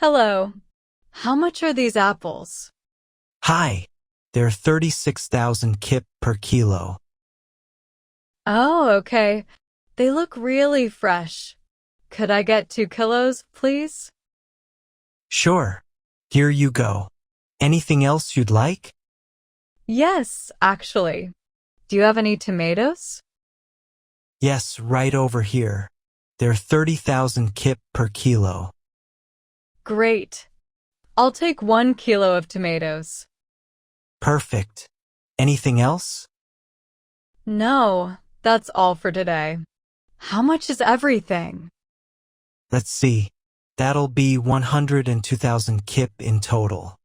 Hello. How much are these apples? Hi, they're 36,000 kip per kilo. Oh, okay. They look really fresh. Could I get 2 kilos, please? Sure. Here you go. Anything else you'd like? Yes, actually. Do you have any tomatoes? Yes, right over here. They're 30,000 kip per kilo. Great. I'll take 1 kilo of tomatoes. Perfect. Anything else? No, that's all for today. How much is everything? Let's see. That'll be 102,000 kip in total.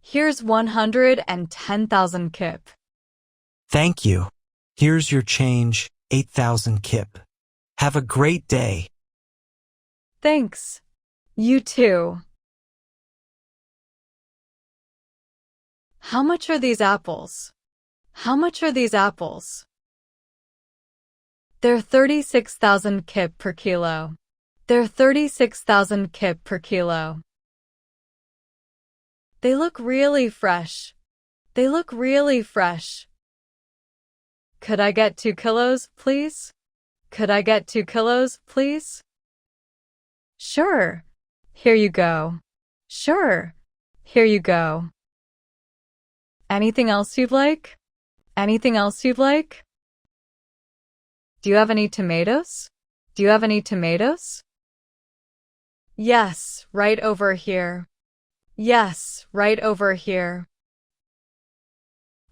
Here's 110,000 kip. Thank you. Here's your change, 8,000 kip. Have a great day. Thanks. You too. How much are these apples? How much are these apples? They're 36,000 kip per kilo. They're 36,000 kip per kilo. They look really fresh. They look really fresh. Could I get 2 kilos, please? Could I get 2 kilos, please? Sure. Here you go. Sure. Here you go. Anything else you'd like? Anything else you'd like? Do you have any tomatoes? Do you have any tomatoes? Yes, right over here. Yes, right over here.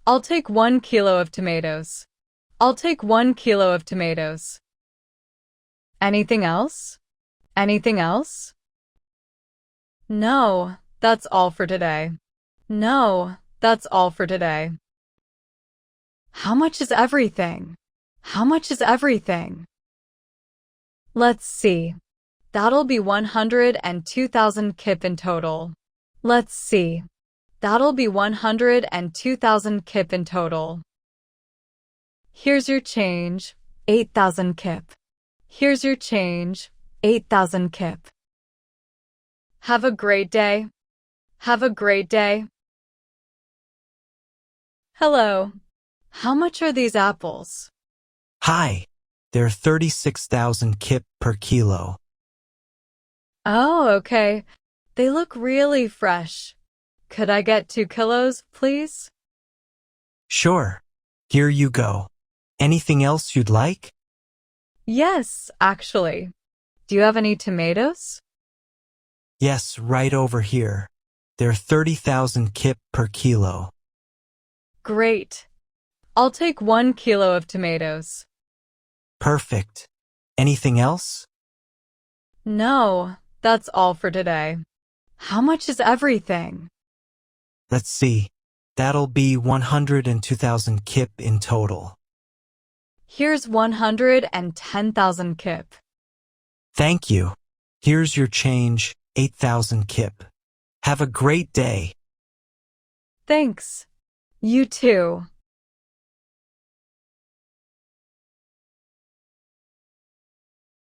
I'll take 1 kilo of tomatoes. I'll take 1 kilo of tomatoes. Anything else? Anything else? No, that's all for today. No, that's all for today. How much is everything? How much is everything? Let's see. That'll be 102,000 kip in total. Let's see. That'll be 102,000 kip in total. Here's your change, 8,000 kip. Here's your change, 8,000 kip. Have a great day. Have a great day. Hello. How much are these apples? Hi, they're 36,000 kip per kilo. Oh, okay. They look really fresh. Could I get 2 kilos, please? Sure. Here you go. Anything else you'd like? Yes, actually. Do you have any tomatoes? Yes, right over here. They're 30,000 kip per kilo. Great. I'll take 1 kilo of tomatoes. Perfect. Anything else? No, that's all for today. How much is everything? Let's see. That'll be 102,000 kip in total. Here's 110,000 kip. Thank you. Here's your change, 8,000 kip. Have a great day. Thanks. You too.